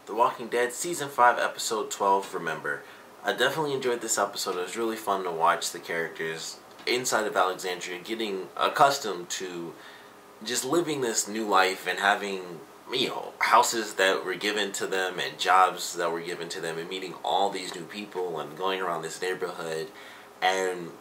The Walking Dead Season 5 Episode 12, Remember. I definitely enjoyed this episode. It was really fun to watch the characters inside of Alexandria getting accustomed to just living this new life and having, houses that were given to them and jobs that were given to them and meeting all these new people and going around this neighborhood and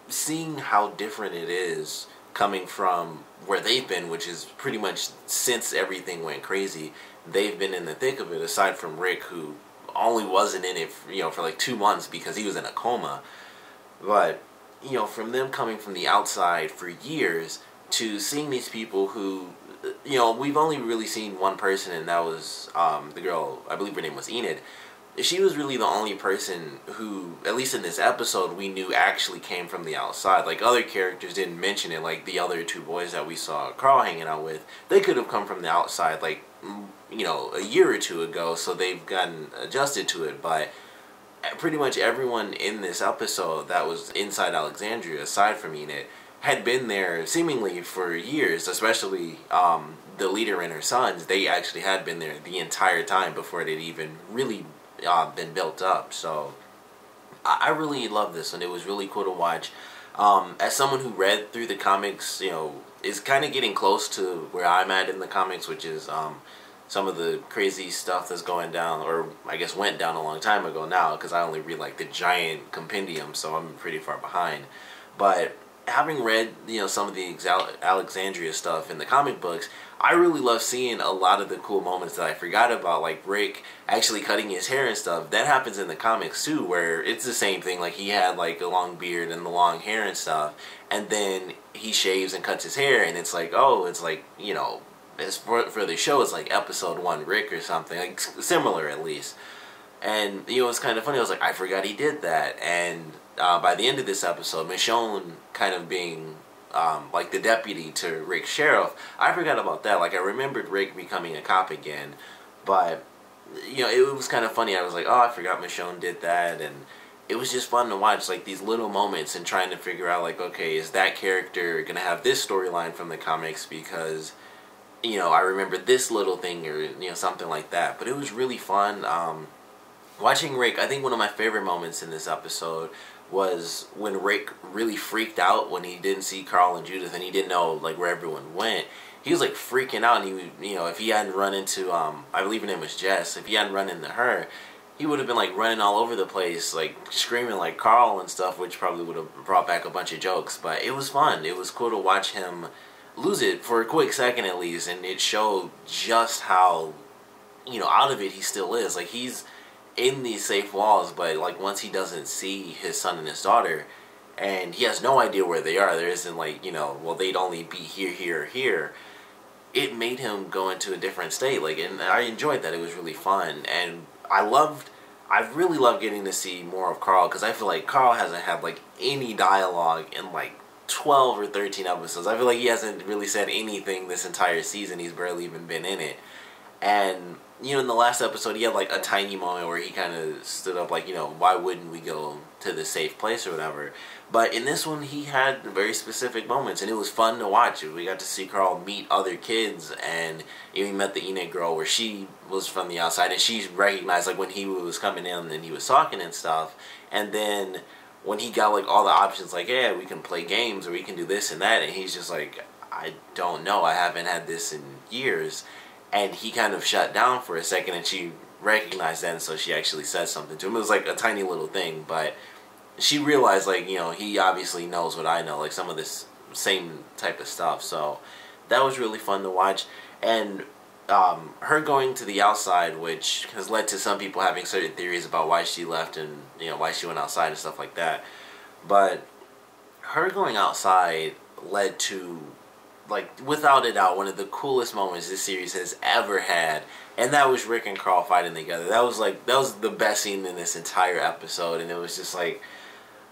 seeing how different it is coming from where they've been, which is pretty much since everything went crazy. They've been in the thick of it, aside from Rick, who only wasn't in it for like 2 months because he was in a coma. But from them coming from the outside for years to seeing these people who we've only really seen one person, and that was the girl, I believe her name was Enid. She was really the only person who, at least in this episode, we knew actually came from the outside. Like, other characters didn't mention it, like the other two boys that we saw Carl hanging out with. They could have come from the outside, like, a year or two ago, so they've gotten adjusted to it. But pretty much everyone in this episode that was inside Alexandria, aside from Enid, had been there seemingly for years, especially the leader and her sons. They actually had been there the entire time before it had even really been built up. So I really love this, and it was really cool to watch. As someone who read through the comics, is kind of getting close to where I'm at in the comics, which is some of the crazy stuff that's going down, or I guess went down a long time ago now, because I only read like the giant compendium, so I'm pretty far behind. But having read some of the Alexandria stuff in the comic books, I really love seeing a lot of the cool moments that I forgot about, like Rick actually cutting his hair and stuff. That happens in the comics too, where it's the same thing. Like, he had like a long beard and the long hair and stuff, and then he shaves and cuts his hair, and it's like, oh, it's like, as for the show, it's like episode 1 Rick or something, like similar at least. And it's kind of funny. I was like, I forgot he did that. And by the end of this episode, Michonne kind of being like the deputy to Rick's sheriff, I forgot about that. Like, I remembered Rick becoming a cop again, but it was kind of funny. I was like, oh, I forgot Michonne did that. And it was just fun to watch, like, these little moments and trying to figure out, like, okay, is that character gonna have this storyline from the comics because I remember this little thing, or something like that. But it was really fun. Watching Rick, I think one of my favorite moments in this episode was when Rick really freaked out when he didn't see Carl and Judith, and he didn't know like where everyone went. He was like freaking out, and he if he hadn't run into I believe her name was Jess, if he hadn't run into her, he would have been like running all over the place, like screaming like Carl and stuff, which probably would have brought back a bunch of jokes. But it was fun. It was cool to watch him lose it for a quick second at least, and it showed just how out of it he still is. Like, he's in these safe walls, but like once he doesn't see his son and his daughter, and he has no idea where they are, there isn't like well, they'd only be here or here. It made him go into a different state. Like, and I enjoyed that. It was really fun, and I really loved getting to see more of Carl, because I feel like Carl hasn't had like any dialogue in like 12 or 13 episodes. I feel like he hasn't really said anything this entire season. He's barely even been in it. And in the last episode, he had like a tiny moment where he kind of stood up like, why wouldn't we go to the safe place or whatever. But in this one, he had very specific moments, and it was fun to watch. We got to see Carl meet other kids, and he met the Enid girl where she was from the outside, and she recognized like when he was coming in and he was talking and stuff. And then when he got like all the options, like, yeah, we can play games or we can do this and that, and he's just like, I don't know, I haven't had this in years. And he kind of shut down for a second, and she recognized that, and so she actually said something to him. It was like a tiny little thing, but she realized, like, he obviously knows what I know, like some of this same type of stuff. So that was really fun to watch. And her going to the outside, which has led to some people having certain theories about why she left and why she went outside and stuff like that. But her going outside led to, like, without a doubt, one of the coolest moments this series has ever had, and that was Rick and Carl fighting together. That was the best scene in this entire episode, and it was just like,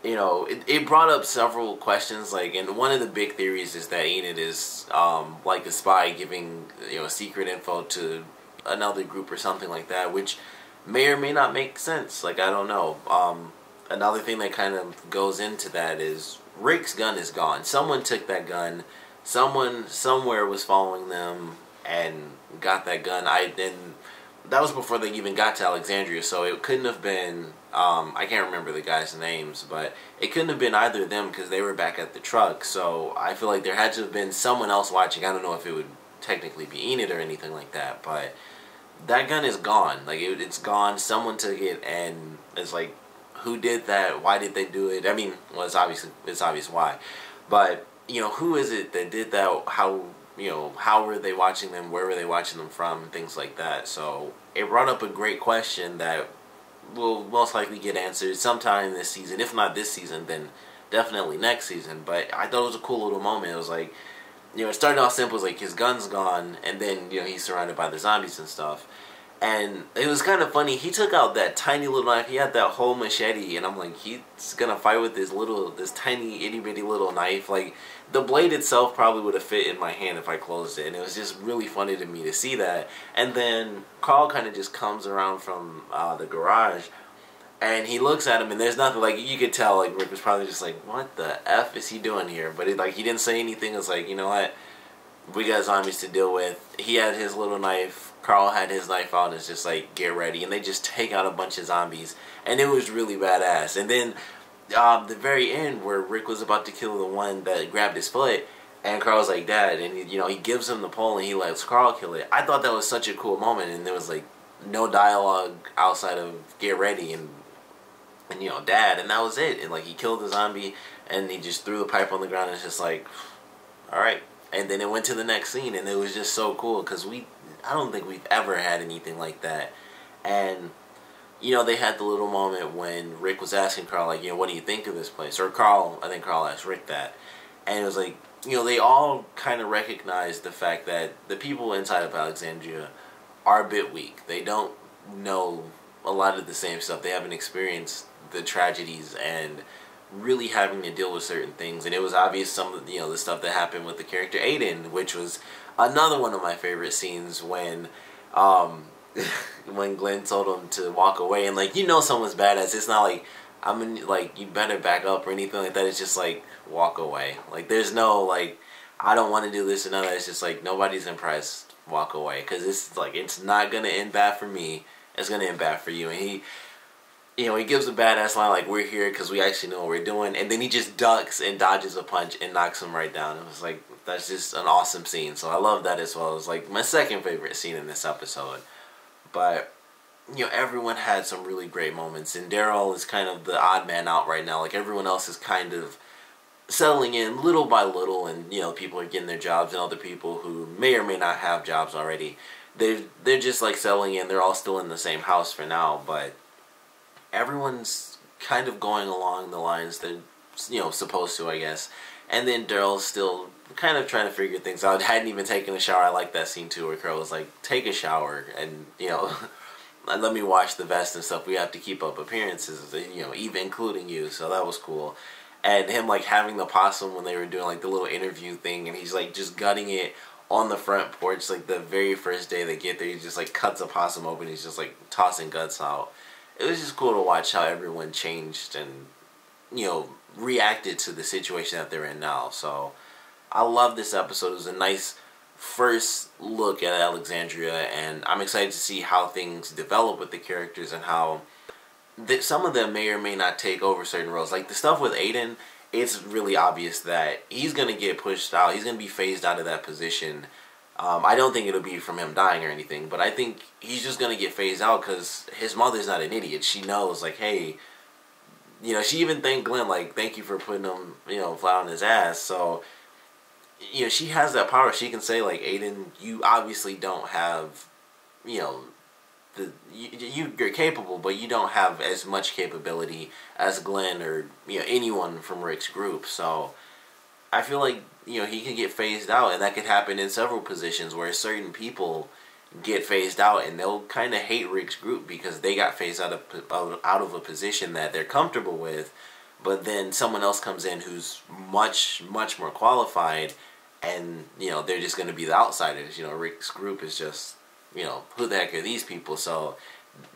it brought up several questions, like, and one of the big theories is that Enid is like a spy giving secret info to another group or something like that, which may or may not make sense. Like, I don't know. Another thing that kind of goes into that is Rick's gun is gone. Someone took that gun. Someone somewhere was following them and got that gun. that was before they even got to Alexandria, so it couldn't have been, I can't remember the guys' names, but it couldn't have been either of them because they were back at the truck, so I feel like there had to have been someone else watching. I don't know if it would technically be Enid or anything like that, but that gun is gone. Like, it's gone, someone took it, and it's like, who did that? Why did they do it? I mean, well, it's obvious why, but, you know, who is it that did that? How, you know, how were they watching them? Where were they watching them from? Things like that. So it brought up a great question that will most likely get answered sometime this season. If not this season, then definitely next season. But I thought it was a cool little moment. It was like, you know, it started off simple. It was like his gun's gone, and then, you know, he's surrounded by the zombies and stuff. And it was kind of funny. He took out that tiny little knife. He had that whole machete, and I'm like, he's gonna fight with this tiny itty bitty little knife. Like, the blade itself probably would have fit in my hand if I closed it, and it was just really funny to me to see that. And then Carl kind of just comes around from the garage, and he looks at him, and there's nothing. Like, you could tell, like, Rick was probably just like, what the F is he doing here? But he didn't say anything. It was like, you know what? We got zombies to deal with. He had his little knife. Carl had his knife out, and it's just like, get ready. And they just take out a bunch of zombies. And it was really badass. And then the very end, where Rick was about to kill the one that grabbed his foot, and Carl's like, Dad, and he gives him the pole, and he lets Carl kill it. I thought that was such a cool moment, and there was like no dialogue outside of get ready and Dad, and that was it. And like, he killed the zombie, and he just threw the pipe on the ground, and it's just like, all right. And then it went to the next scene, and it was just so cool because I don't think we've ever had anything like that. And they had the little moment when Rick was asking Carl, like, what do you think of this place? Or I think Carl asked Rick that, and it was like, they all kind of recognized the fact that the people inside of Alexandria are a bit weak. They don't know a lot of the same stuff. They haven't experienced the tragedies and really having to deal with certain things. And it was obvious some of the stuff that happened with the character Aiden, which was another one of my favorite scenes when when Glenn told him to walk away, and like, someone's badass. It's not like you better back up or anything like that. It's just like, walk away. Like, there's no like, I don't want to do this and that. It's just like, nobody's impressed, walk away, because it's like, it's not gonna end bad for me, it's gonna end bad for you. And he gives a badass line like, we're here because we actually know what we're doing, and then he just ducks and dodges a punch and knocks him right down. It was like, that's just an awesome scene. So I love that as well. It was like my second favorite scene in this episode. But everyone had some really great moments, and Daryl is kind of the odd man out right now. Like, everyone else is kind of settling in little by little, and people are getting their jobs, and other people who may or may not have jobs already, they're just like settling in. They're all still in the same house for now, but everyone's kind of going along the lines they're supposed to, I guess. And then Daryl's still kind of trying to figure things out. Hadn't even taken a shower. I like that scene too, where Carol was like, take a shower, and let me wash the vest and stuff. We have to keep up appearances, even including you. So that was cool. And him like having the possum when they were doing like the little interview thing, and he's like just gutting it on the front porch, like the very first day they get there. He just like cuts a possum open. He's just like tossing guts out. It was just cool to watch how everyone changed and reacted to the situation that they're in now. So I love this episode. It was a nice first look at Alexandria, and I'm excited to see how things develop with the characters and how some of them may or may not take over certain roles. Like the stuff with Aiden, it's really obvious that he's going to get pushed out. He's going to be phased out of that position. I don't think it'll be from him dying or anything, but I think he's just going to get phased out because his mother's not an idiot. She knows, like, hey, she even thanked Glenn, like, thank you for putting him, flat on his ass. So, she has that power. She can say, like, Aiden, you obviously don't have, you're capable, but you don't have as much capability as Glenn or, anyone from Rick's group. So, I feel like, he can get phased out, and that could happen in several positions where certain people get phased out, and they'll kind of hate Rick's group because they got phased out of a position that they're comfortable with, but then someone else comes in who's much, much more qualified, and, they're just going to be the outsiders. Rick's group is just, who the heck are these people? So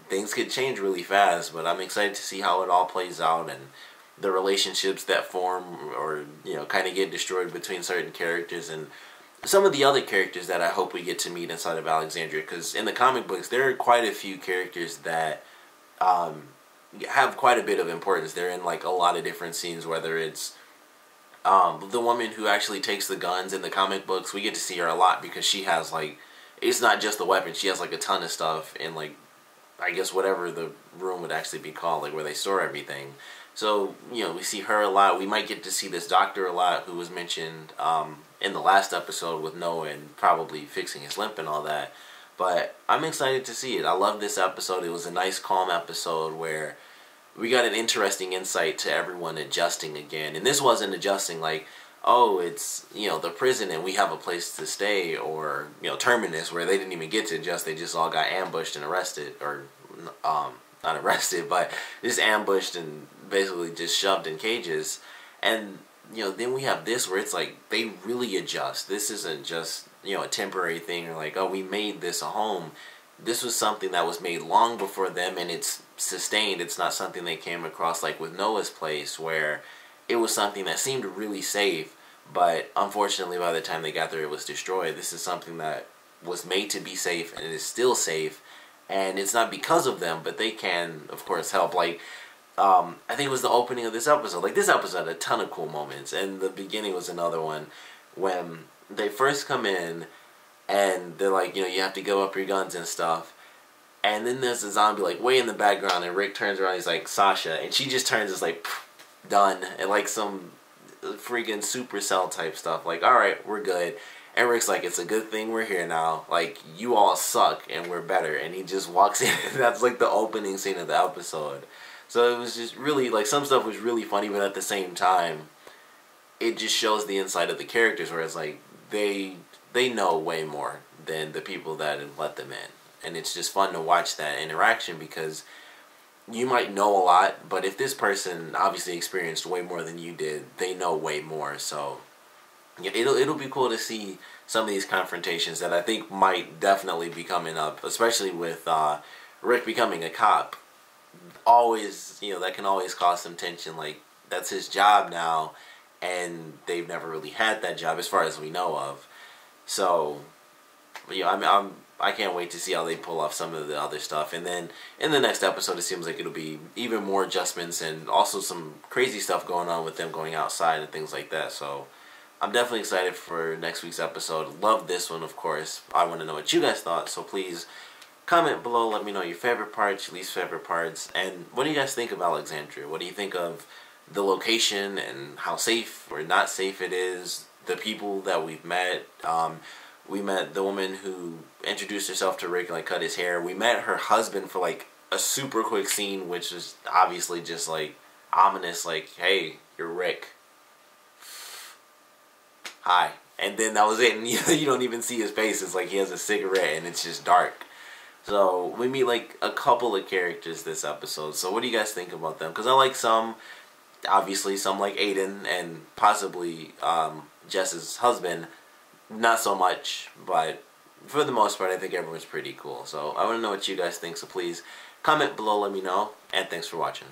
things could change really fast, but I'm excited to see how it all plays out, and the relationships that form or kind of get destroyed between certain characters. And some of the other characters that I hope we get to meet inside of Alexandria, because in the comic books there are quite a few characters that have quite a bit of importance. They're in like a lot of different scenes, whether it's the woman who actually takes the guns in the comic books. We get to see her a lot because she has like, it's not just the weapon, she has like a ton of stuff in like, I guess whatever the room would actually be called, like where they store everything. So, you know, we see her a lot. We might get to see this doctor a lot who was mentioned in the last episode with Noah and probably fixing his limp and all that. But I'm excited to see it. I love this episode. It was a nice, calm episode where we got an interesting insight to everyone adjusting again. And this wasn't adjusting like, oh, it's, you know, the prison and we have a place to stay, or, you know, Terminus, where they didn't even get to adjust. They just all got ambushed and arrested, or not arrested, but just ambushed and basically just shoved in cages. And, you know, then we have this where it's like they really adjust. This isn't just, you know, a temporary thing, or like, oh, we made this a home. This was something that was made long before them, and it's sustained. It's not something they came across like with Noah's place, where it was something that seemed really safe, but unfortunately by the time they got there it was destroyed. This is something that was made to be safe, and it is still safe, and it's not because of them, but they can, of course, help. Like, I think it was the opening of this episode. Like, this episode had a ton of cool moments, and the beginning was another one. When they first come in, and they're like, you know, you have to give up your guns and stuff, and then there's a zombie, like, way in the background, and Rick turns around, he's like, Sasha, and she just turns, it's like, done, and like some freaking Supercell type stuff, like, alright, we're good. And Rick's like, it's a good thing we're here now, like, you all suck, and we're better, and he just walks in, and that's like the opening scene of the episode. So it was just really, like, some stuff was really funny, but at the same time, it just shows the inside of the characters, where it's like, they know way more than the people that have let them in. And it's just fun to watch that interaction, because you might know a lot, but if this person obviously experienced way more than you did, they know way more. So yeah, it'll be cool to see some of these confrontations that I think might definitely be coming up, especially with Rick becoming a cop. Always, you know, that can always cause some tension. Like, that's his job now, and they've never really had that job as far as we know of. So, you know, I can't wait to see how they pull off some of the other stuff. And then in the next episode, it seems like it'll be even more adjustments and also some crazy stuff going on with them going outside and things like that. So I'm definitely excited for next week's episode. Love this one, of course. I want to know what you guys thought, so please comment below. Let me know your favorite parts, your least favorite parts, and what do you guys think of Alexandria? What do you think of the location and how safe or not safe it is? The people that we've met. We met the woman who introduced herself to Rick and like cut his hair. We met her husband for like a super quick scene, which is obviously just like ominous, like, hey, you're Rick. Hi. And then that was it, and you don't even see his face. It's like he has a cigarette and it's just dark. So we meet like a couple of characters this episode. So what do you guys think about them? Because I like some, obviously some like Aiden and possibly Jess's husband. Not so much, but for the most part, I think everyone's pretty cool. So I want to know what you guys think, so please comment below, let me know, and thanks for watching.